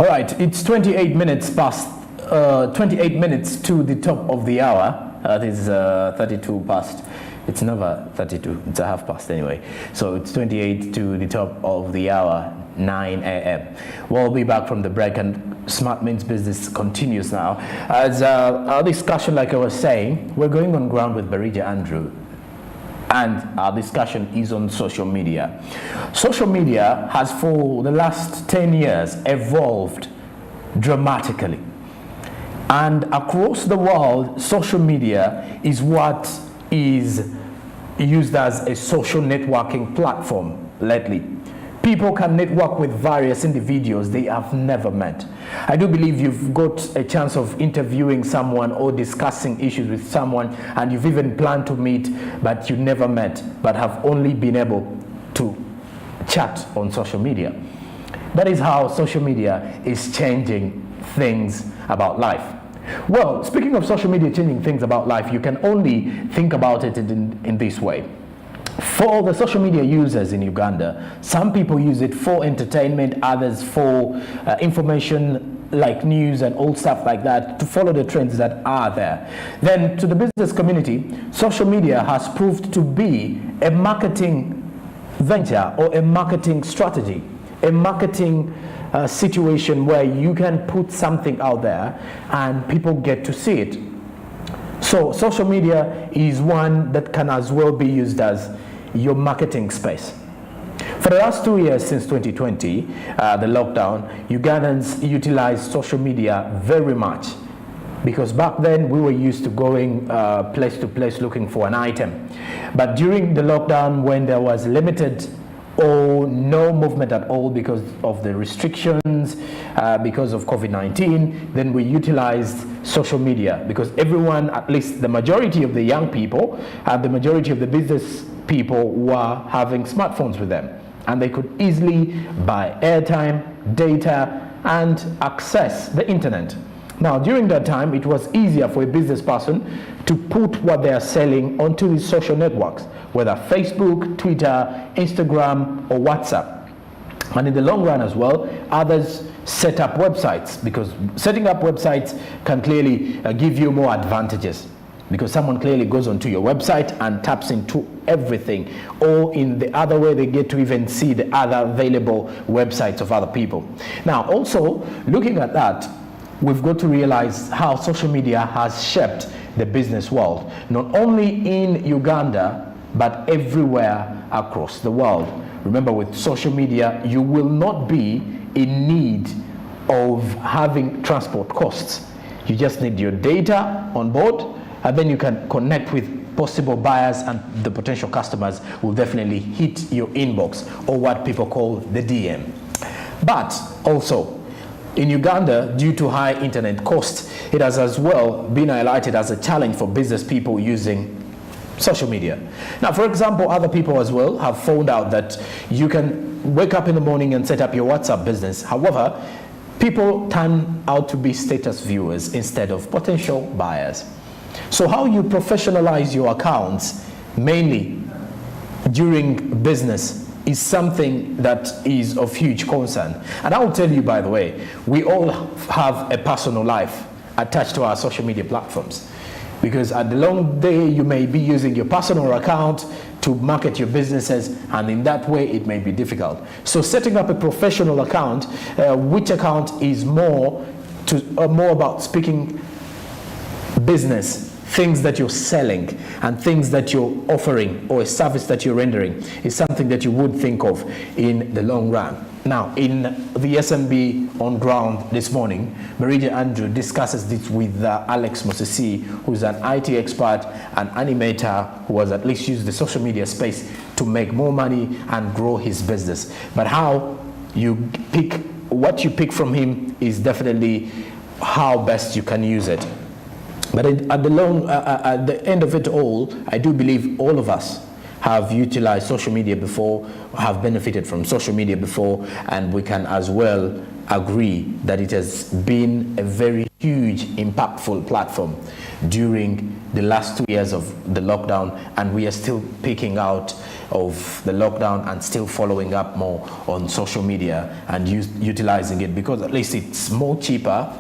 All right, it's 28 minutes past, 28 minutes to the top of the hour. This is 32 past. It's never 32, it's a half past anyway. So it's 28 to the top of the hour, 9 a.m. We'll be back from the break and Smart Means Business continues now. As our discussion, like I was saying, we're going on ground with Barija Andrew. And our discussion is on social media. Social media has for the last 10 years evolved dramatically. And across the world, social media is what is used as a social networking platform lately. People can network with various individuals they have never met. I do believe you've got a chance of interviewing someone or discussing issues with someone, and you've even planned to meet, but you never met, but have only been able to chat on social media. That is how social media is changing things about life. Well, speaking of social media changing things about life, you can only think about it in this way. For the social media users in Uganda, some people use it for entertainment, others for information like news and all stuff like that, to follow the trends that are there. Then to the business community, social media has proved to be a marketing venture or a marketing strategy, a marketing situation where you can put something out there and people get to see it. So social media is one that can as well be used as your marketing space. For the last 2 years since 2020, the lockdown, Ugandans utilized social media very much, because back then we were used to going place to place looking for an item. But during the lockdown, when there was limited or no movement at all because of the restrictions, because of COVID-19, then we utilized social media, because everyone, at least the majority of the young people and the majority of the business people, were having smartphones with them, and they could easily buy airtime, data, and access the internet. Now, during that time, it was easier for a business person to put what they are selling onto these social networks, whether Facebook, Twitter, Instagram, or WhatsApp. And in the long run as well, others set up websites, because setting up websites can clearly give you more advantages, because someone clearly goes onto your website and taps into everything, or in the other way, they get to even see the other available websites of other people. Now, also looking at that, we've got to realize how social media has shaped the business world, not only in Uganda, but everywhere across the world. Remember, with social media, you will not be in need of having transport costs. You just need your data on board, and then you can connect with possible buyers, and the potential customers will definitely hit your inbox, or what people call the DM. But also, in Uganda, due to high internet costs, it has as well been highlighted as a challenge for business people using social media. Now, for example, other people as well have found out that you can wake up in the morning and set up your WhatsApp business. However, people turn out to be status viewers instead of potential buyers. So how you professionalize your accounts, mainly during business, is something that is of huge concern. And I will tell you, by the way, we all have a personal life attached to our social media platforms, because at the long day you may be using your personal account to market your businesses, and in that way it may be difficult. So setting up a professional account, which account is more about speaking business, things that you're selling and things that you're offering, or a service that you're rendering, is something that you would think of in the long run. Now, in the SMB on ground this morning, Barija Andrew discusses this with Alex Mosisi, who's an IT expert, an animator who has at least used the social media space to make more money and grow his business. But how you pick, what you pick from him is definitely how best you can use it. But at the end of it all, I do believe all of us have utilized social media before, have benefited from social media before, and we can as well agree that it has been a very huge, impactful platform during the last 2 years of the lockdown, and we are still picking out of the lockdown and still following up more on social media and utilizing it, because at least it's more cheaper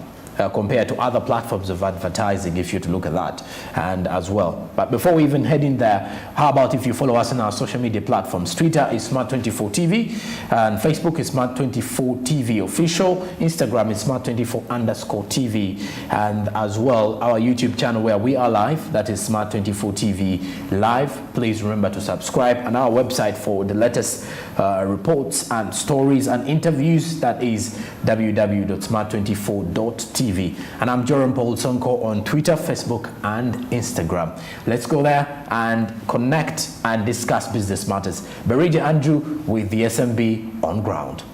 compared to other platforms of advertising, if you're to look at that, and as well. But before we even head in there, how about if you follow us on our social media platforms? Twitter is Smart24TV, and Facebook is Smart24TV Official, Instagram is Smart24_TV, and as well our YouTube channel where we are live, that is Smart24TV Live. Please remember to subscribe, and our website for the latest reports and stories and interviews, that is www.smart24.tv. And I'm Joram Paul Sonko on Twitter, Facebook, and Instagram. Let's go there and connect and discuss business matters. Berija Andrew with the SMB on ground.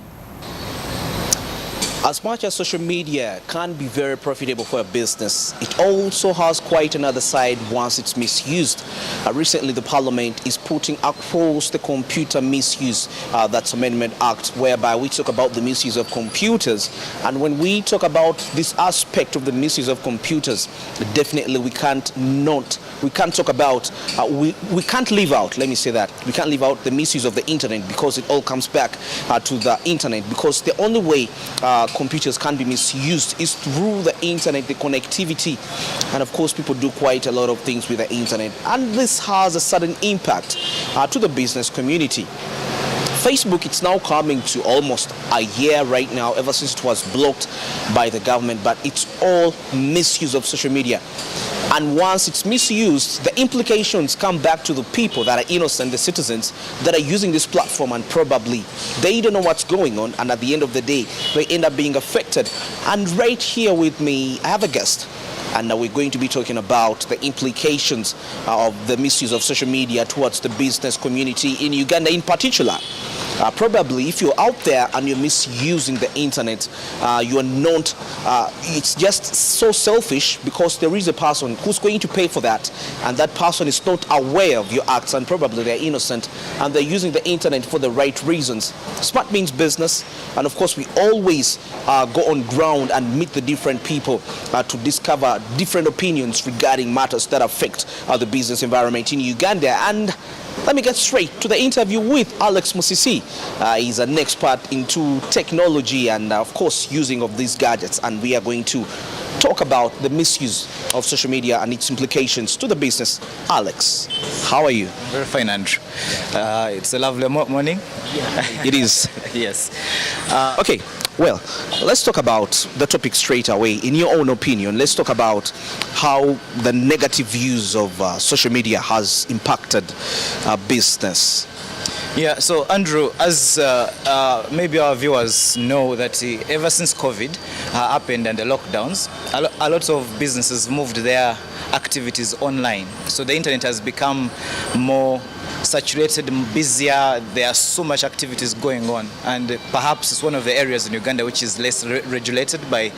As much as social media can be very profitable for a business, it also has quite another side once it's misused. Recently, the Parliament is putting across the Computer Misuse, that's Amendment Act, whereby we talk about the misuse of computers. And when we talk about this aspect of the misuse of computers, definitely we can't talk about, we can't leave out, let me say that, we can't leave out the misuse of the internet, because it all comes back to the internet, because the only way computers can be misused is through the internet, the connectivity, and of course people do quite a lot of things with the internet, and this has a sudden impact to the business community. Facebook, it's now coming to almost a year right now, ever since it was blocked by the government, but it's all misuse of social media. And once it's misused, the implications come back to the people that are innocent, the citizens that are using this platform, and probably they don't know what's going on, and at the end of the day, they end up being affected. And right here with me, I have a guest, and we're going to be talking about the implications of the misuse of social media towards the business community in Uganda in particular. Probably if you're out there and you're misusing the internet, you are not, it's just so selfish, because there is a person who's going to pay for that, and that person is not aware of your acts, and probably they're innocent and they're using the internet for the right reasons. Smart means business, and of course we always go on ground and meet the different people to discover different opinions regarding matters that affect the business environment in Uganda. And let me get straight to the interview with Alex Musisi. He's an expert into technology and, of course, using of these gadgets. And we are going to talk about the misuse of social media and its implications to the business. Alex, how are you? Very fine, Andrew. It's a lovely morning. Yeah, it is. Yes. Okay. Well, let's talk about the topic straight away. In your own opinion, let's talk about how the negative use of social media has impacted business. Yeah, so Andrew, as maybe our viewers know, that ever since COVID happened and the lockdowns, a lot of businesses moved their activities online. So the internet has become more saturated, busier. There are so much activities going on, and perhaps it's one of the areas in Uganda which is less regulated by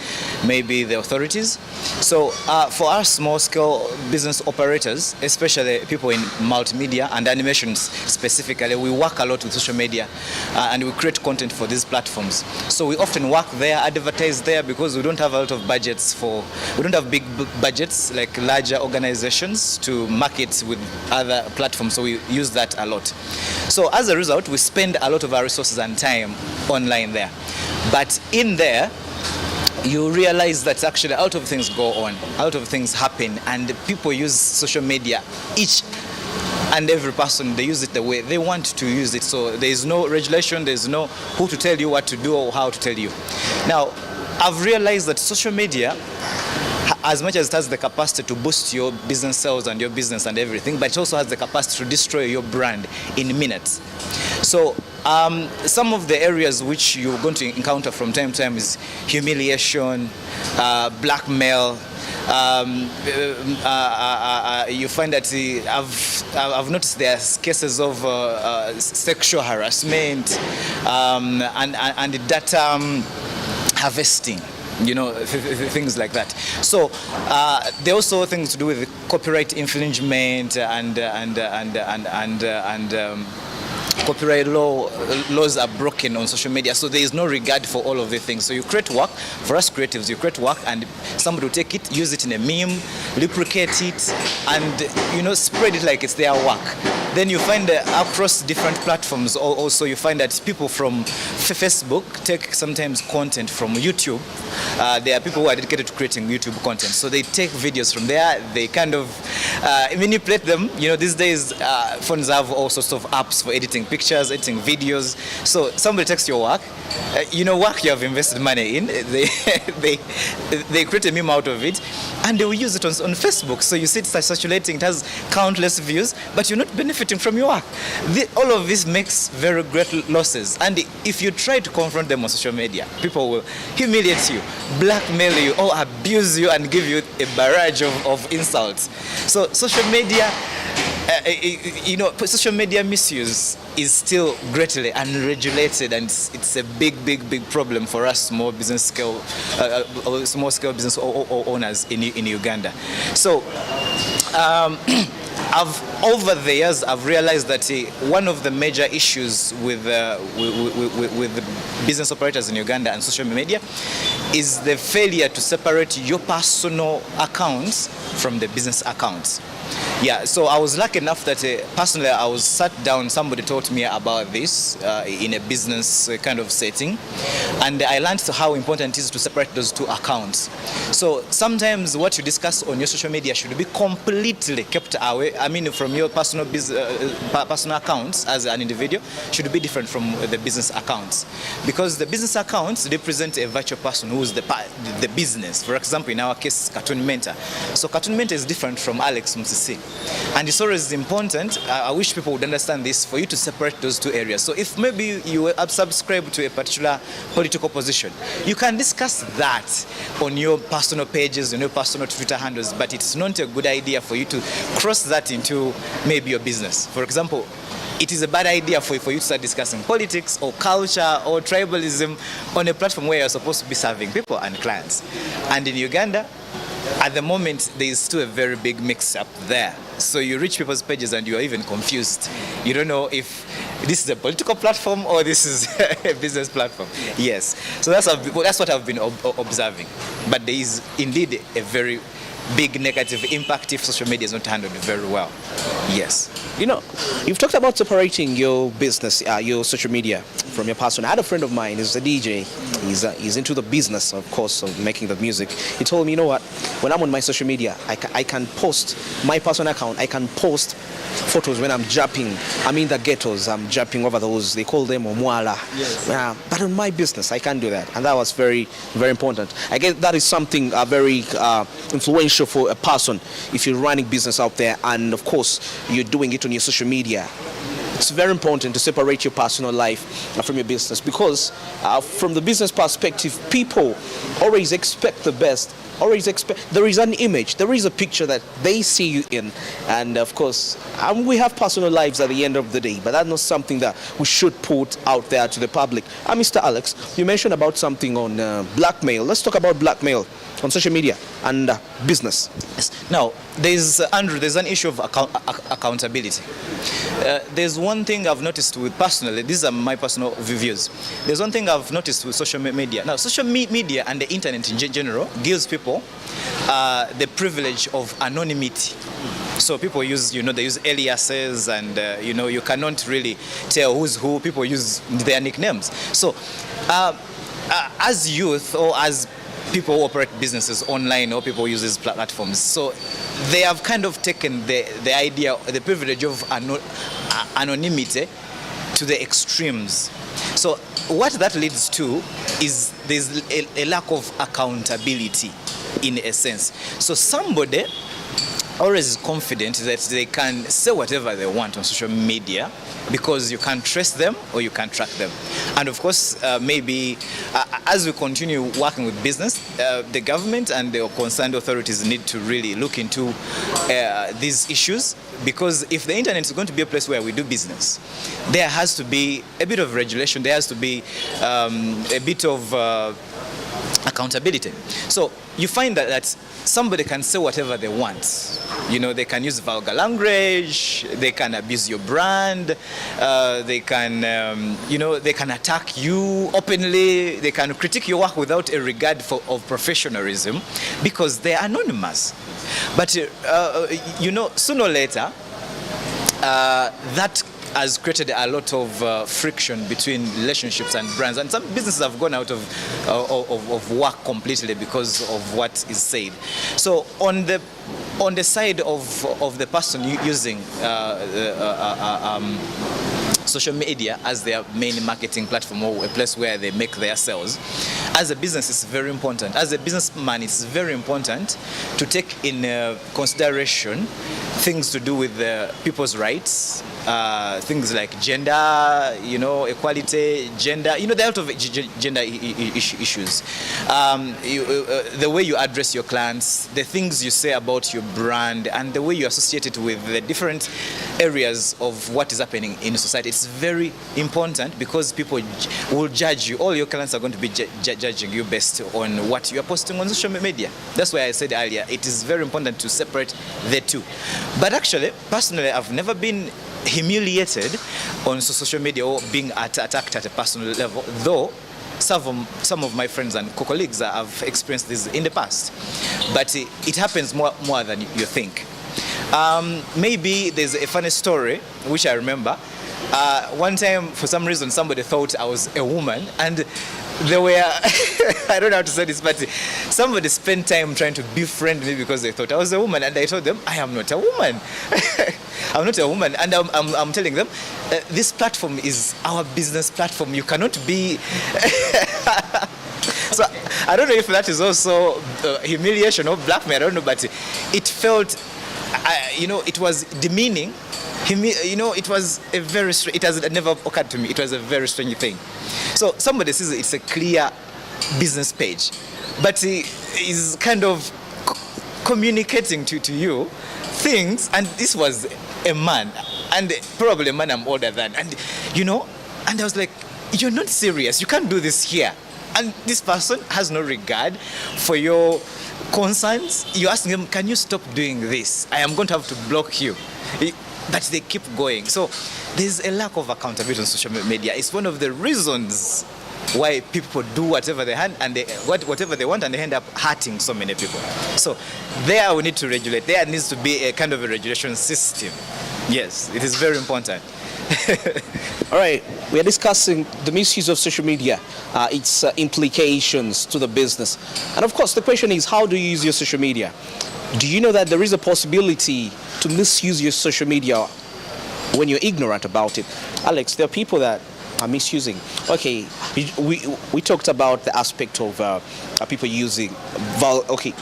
maybe the authorities. So for us small-scale business operators, especially people in multimedia and animations specifically, we work a lot with social media and we create content for these platforms. So we often work there, advertise there, because we don't have a lot of budgets we don't have big budgets like larger organizations to market with other platforms, so we use that a lot. So as a result, we spend a lot of our resources and time online there. But in there, you realize that actually a lot of things go on, a lot of things happen, and people use social media. Each and every person, they use it the way they want to use it. So there is no regulation, there is no who to tell you what to do or how to tell you. Now, I've realized that social media, as much as it has the capacity to boost your business sales and your business and everything, but it also has the capacity to destroy your brand in minutes. So some of the areas which you're going to encounter from time to time is humiliation, blackmail. You find that I've noticed there's cases of sexual harassment and data harvesting. You know, things like that. So there are also things to do with copyright infringement and copyright laws are broken on social media. So there is no regard for all of the things. So you create work, for us creatives, you create work and somebody will take it, use it in a meme, lubricate it, and spread it like it's their work. Then you find across different platforms also you find that people from Facebook take sometimes content from YouTube. There are people who are dedicated to creating YouTube content. So they take videos from there, they kind of manipulate them. These days phones have all sorts of apps for editing pictures, editing videos. So somebody takes your work, work you have invested money in, they create a meme out of it, and they will use it on Facebook. So you see it's circulating, it has countless views, but you're not benefiting from your work. All of this makes very great losses. And if you try to confront them on social media, people will humiliate you, blackmail you, or abuse you and give you a barrage of insults. So social media, social media misuse is still greatly unregulated, and it's a big problem for us small scale business owners in Uganda. So over the years, I've realized that one of the major issues with the business operators in Uganda and social media is the failure to separate your personal accounts from the business accounts. Yeah, so I was lucky enough that personally I was sat down, somebody taught me about this in a business kind of setting, and I learned how important it is to separate those two accounts. So sometimes what you discuss on your social media should be completely kept away, from your personal accounts as an individual, should be different from the business accounts. Because the business accounts represent a virtual person who is the business. For example, in our case, Cartoon Mentor. So Cartoon Mentor is different from Alex Musisi. And it's always important, I wish people would understand this, for you to separate those two areas. So if maybe you subscribe to a particular political position, you can discuss that on your personal pages, on your personal Twitter handles, but it's not a good idea for you to cross that into maybe your business. For example, it is a bad idea for you to start discussing politics or culture or tribalism on a platform where you're supposed to be serving people and clients. And in Uganda, at the moment, there is still a very big mix-up there. So you reach people's pages and you are even confused. You don't know if this is a political platform or this is a business platform. Yes. So that's what I've been observing. But there is indeed a very big negative impact if social media is not handled very well. Yes. You've talked about separating your business, your social media from your personal. I had a friend of mine, he's a DJ. He's into the business, of course, of making the music. He told me, what? When I'm on my social media, I can post my personal account. I can post photos when I'm jumping. I'm in the ghettos. I'm jumping over those. They call them omwala. Yes. But on my business, I can't do that, and that was very, very important. I guess that is something very influential for a person if you're running business out there, and of course you're doing it on your social media. It's very important to separate your personal life from your business, because from the business perspective, people always expect the best. There is an image, there is a picture that they see you in, and of course we have personal lives at the end of the day, but that's not something that we should put out there to the public. Mr. Alex, you mentioned about something on blackmail. Let's talk about blackmail on social media and business. Yes. Now, there's an issue of accountability. There's one thing I've noticed with personally, these are my personal views. There's one thing I've noticed with social media. Now, social media and the internet in general gives people the privilege of anonymity. So people use, they use aliases, and you cannot really tell who's who. People use their nicknames. So as youth or as people who operate businesses online, or people use these platforms, so they have kind of taken the idea, the privilege of anonymity to the extremes. So what that leads to is there's a lack of accountability in a sense. So somebody always is confident that they can say whatever they want on social media because you can trace them or you can track them. And of course, maybe as we continue working with business, the government and the concerned authorities need to really look into these issues, because if the internet is going to be a place where we do business, there has to be a bit of regulation, there has to be a bit of accountability. So you find that somebody can say whatever they want You know, they can use vulgar language, they can abuse your brand, they can, you know, they can attack you openly, they can critique your work without a regard of professionalism because they are anonymous. But, you know, sooner or later, that has created a lot of friction between relationships and brands, and some businesses have gone out of work completely because of what is said. So on the side of the person using social media as their main marketing platform or a place where they make their sales, as a business it's very important. As a businessman, it's very important to take in consideration things to do with people's rights, things like gender, you know, equality, gender, you know, there are a lot of gender issues. The way you address your clients, the things you say about your brand, and the way you associate it with the different areas of what is happening in society. It's very important because people will judge you. All your clients are going to be judging you based on what you are posting on social media. That's why I said earlier, it is very important to separate the two. But actually, personally, I've never been humiliated on social media or being attacked at a personal level, though some of my friends and colleagues have experienced this in the past. But it happens more than you think. Maybe there's a funny story which I remember. One time, for some reason, somebody thought I was a woman, and they were, I don't know how to say this, but somebody spent time trying to befriend me because they thought I was a woman, and I told them, I am not a woman. I'm not a woman, and I'm telling them, this platform is our business platform. You cannot be... So I don't know if that is also humiliation or blackmail, I don't know, but it felt, you know, it was demeaning. You know, it was a very it has never occurred to me. It was a very strange thing. So somebody says it's a clear business page, but he is kind of communicating to you things, and this was a man, and probably a man I'm older than, and you know, and I was like, you're not serious. You can't do this here. And this person has no regard for your concerns. You're asking them, can you stop doing this? I am going to have to block you. But they keep going. So there's a lack of accountability on social media. It's one of the reasons why people do whatever they want and whatever they want, and they end up hurting so many people. So there we need to regulate. There needs to be a kind of a regulation system. Yes, it is very important. All right, we are discussing the misuse of social media, its implications to the business. And of course, the question is, how do you use your social media? Do you know that there is a possibility to misuse your social media when you're ignorant about it? Alex, there are people that are misusing. Okay, we talked about the aspect of people using,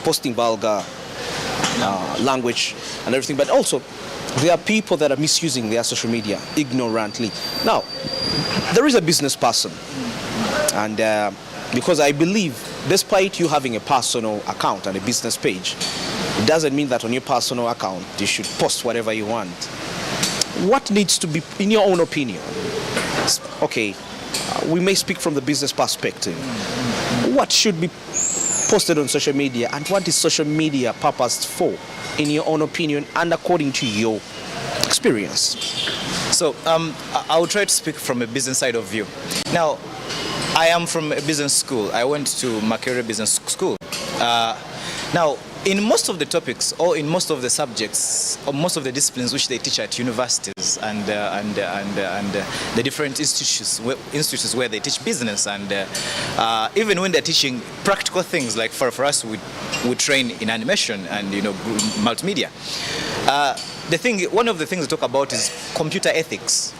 posting vulgar language and everything, but also there are people that are misusing their social media ignorantly. Now, there is a business person, and because I believe, despite you having a personal account and a business page, it doesn't mean that on your personal account you should post whatever you want. What needs to be, in your own opinion? Okay, we may speak from the business perspective. What should be posted on social media, and what is social media purposed for, in your own opinion and according to your experience? So I will try to speak from a business side of view. Now, I am from a business school. I went to Makerere Business School. Now, in most of the topics, or in most of the subjects, or most of the disciplines which they teach at universities and the different institutions where they teach business, and even when they're teaching practical things, like for us, we train in animation and, you know, multimedia. One of the things they talk about is computer ethics.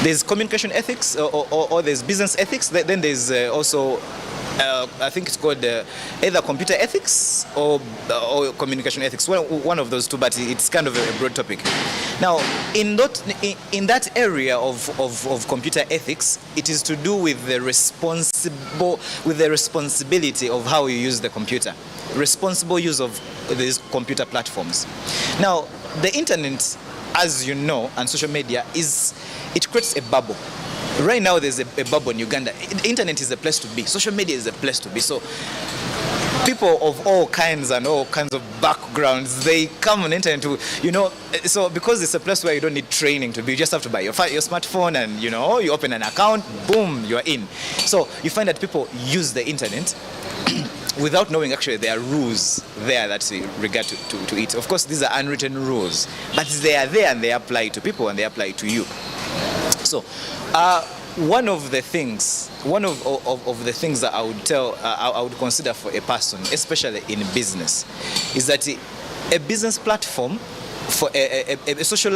There's communication ethics, or there's business ethics. Then there's also, I think it's called either computer ethics or communication ethics. One of those two, but it's kind of a broad topic. Now, in that area of computer ethics, it is to do with the responsibility of how you use the computer, responsible use of these computer platforms. Now, the internet, as you know, and social media it creates a bubble. Right now, there's a bubble in Uganda. The internet is a place to be. Social media is a place to be. So people of all kinds and all kinds of backgrounds, they come on the internet to, so because it's a place where you don't need training to be, you just have to buy your smartphone and, you open an account, boom, you're in. So you find that people use the internet without knowing actually there are rules there that regard to it. Of course, these are unwritten rules, but they are there and they apply to people and they apply to you. So one of the things that I would I would consider for a person, especially in business, is that a business platform, for a social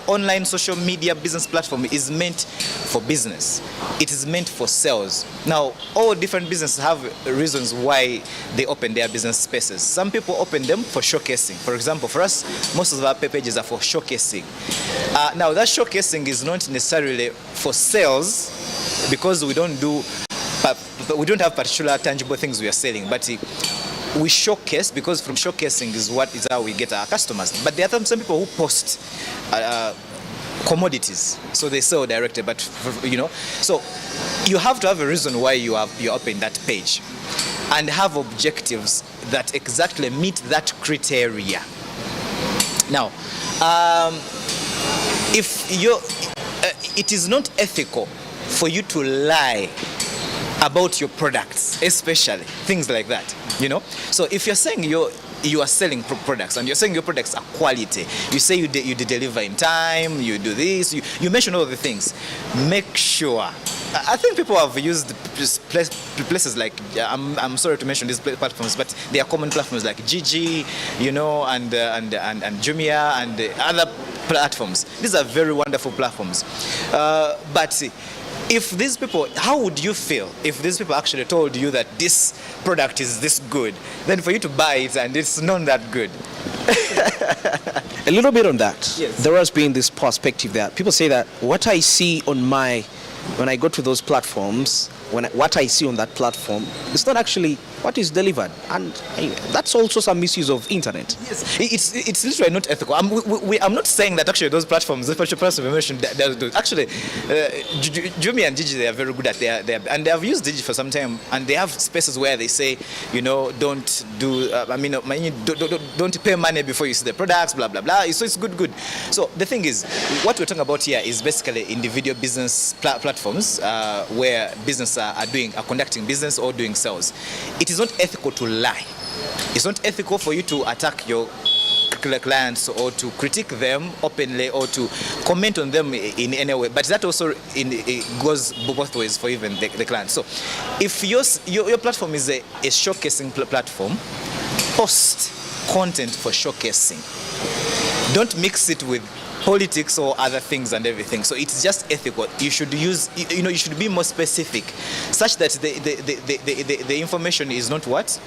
online social media business platform is meant for business. It is meant for sales. Now, all different businesses have reasons why they open their business spaces. Some people open them for showcasing. For example, for us, most of our pages are for showcasing. Now, that showcasing is not necessarily for sales, because we don't have particular tangible things we are selling, but we showcase, because from showcasing is how we get our customers. But there are some people who post commodities, so they sell directly. But so you have to have a reason why you open that page, and have objectives that exactly meet that criteria. Now, if it is not ethical for you to lie about your products, especially things like that, So if you're saying you are selling products and you're saying your products are quality, you say you deliver in time, you do this, you mention all the things, make sure. I think people have used places like, I'm sorry to mention these platforms, but they are common platforms like Gigi, and Jumia and other platforms. These are very wonderful platforms. But if these people, how would you feel if these people actually told you that this product is this good, then for you to buy it and it's not that good? A little bit on that. Yes. There has been this perspective that people say that what I see when I go to those platforms, what I see on that platform, it's not actually what is delivered, and that's also some misuse of internet. Yes, it's literally not ethical. I'm not saying that actually those platforms, the platforms we mentioned, actually, Jumia and Gigi, they are very good at their, and they have used Gigi for some time, and they have spaces where they say, don't do, don't pay money before you see the products, blah blah blah. So it's good. So the thing is, what we're talking about here is basically individual business platforms where business are conducting business or doing sales. It is not ethical to lie. It's not ethical for you to attack your clients or to critique them openly or to comment on them in any way. But that also it goes both ways for even the client. So if your platform is a showcasing platform, post content for showcasing. Don't mix it with politics or other things and everything. So it's just ethical. You should you should be more specific, such that the information is not what?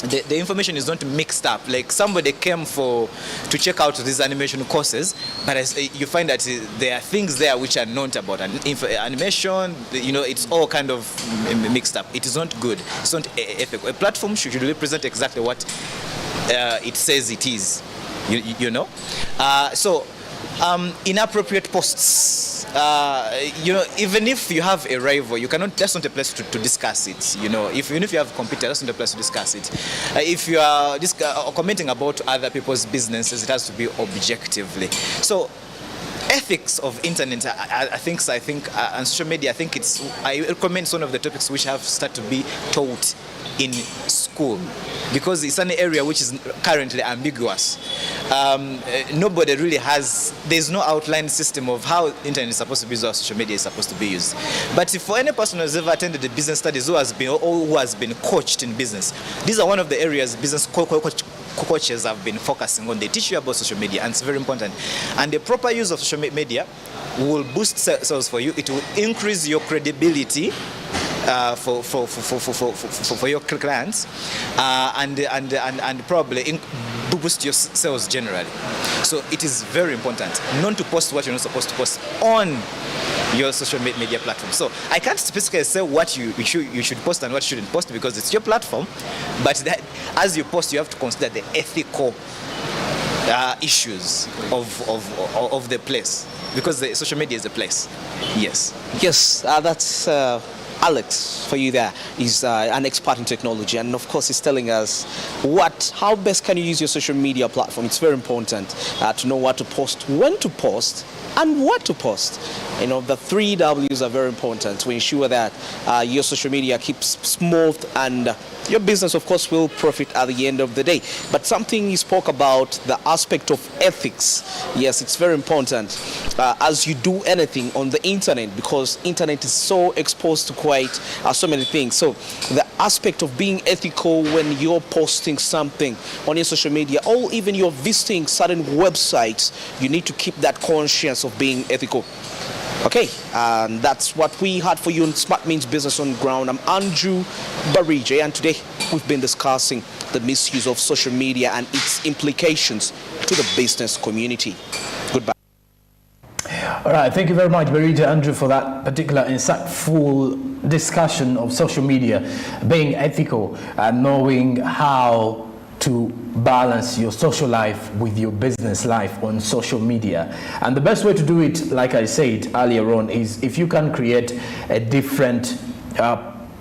The information is not mixed up. Like somebody came to check out these animation courses, but you find that there are things there which are not about animation. It's all kind of mixed up. It is not good. It's not ethical. A platform should represent exactly what it says it is. So inappropriate posts, even if you have a rival, you cannot, that's not a place to discuss it. Even if you have a competitor, that's not a place to discuss it. If you are commenting about other people's businesses, it has to be objectively. So ethics of internet, I think and social media, I recommend it's one of the topics which have started to be taught in school, because it's an area which is currently ambiguous. Nobody really there's no outline system of how internet is supposed to be used or social media is supposed to be used. But for any person who has ever attended the business studies who has been coached in business, these are one of the areas business coaches have been focusing on. They teach you about social media, and it's very important. And the proper use of social media will boost sales for you. It will increase your credibility for your clients, and probably boost your sales generally. So it is very important not to post what you're not supposed to post on your social media platform. So I can't specifically say what you should post and what you shouldn't post, because it's your platform. But as you post, you have to consider the ethical issues of the place, because the social media is a place. Yes. Yes, that's Alex, for you there, is an expert in technology, and of course he's telling us how best can you use your social media platform. It's very important to know what to post, when to post, and what to post. You know, the 3 W's are very important to ensure that your social media keeps smooth, and your business, of course, will profit at the end of the day. But something you spoke about, the aspect of ethics. Yes, it's very important as you do anything on the internet, because internet is so exposed to quite so many things. So the aspect of being ethical when you're posting something on your social media, or even you're visiting certain websites, you need to keep that conscience of being ethical. Okay, and that's what we had for you on Smart Means Business on Ground. I'm Andrew Barije, and today we've been discussing the misuse of social media and its implications to the business community. Goodbye. All right, thank you very much, Barija Andrew, for that particular insightful discussion of social media, being ethical and knowing how to balance your social life with your business life on social media. And the best way to do it, like I said earlier on, is if you can create a different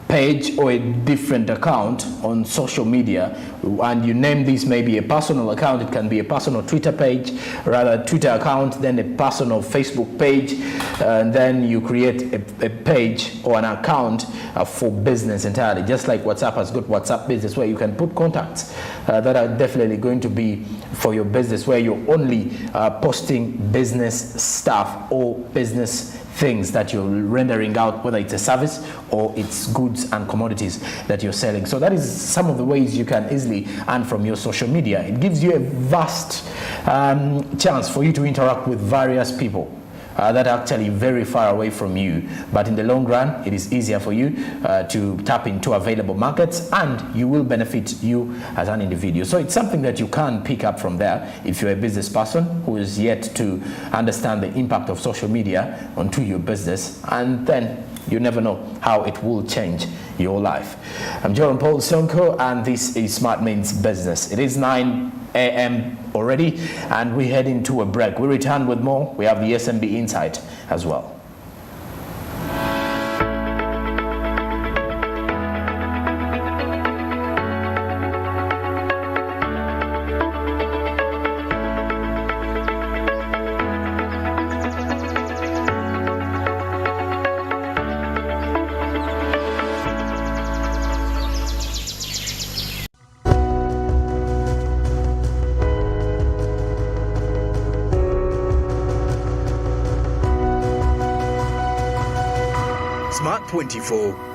page or a different account on social media, and you name this maybe a personal account. It can be a personal Twitter page, rather Twitter account, then a personal Facebook page, and then you create a page or an account for business entirely, just like WhatsApp has got WhatsApp Business, where you can put contacts that are definitely going to be for your business, where you're only posting business stuff or business things that you're rendering out, whether it's a service or it's goods and commodities that you're selling. So that is some of the ways you can easily earn from your social media. It gives you a vast chance for you to interact with various people that are actually very far away from you, but in the long run it is easier for you to tap into available markets, and you will benefit you as an individual. So it's something that you can pick up from there if you're a business person who is yet to understand the impact of social media onto your business, and then you never know how it will change your life. I'm Jerome Paul Sonko, and this is Smart Means Business. It is 9 a.m. already, and we head into a break. We return with more. We have the SMB Insight as well. Smart 24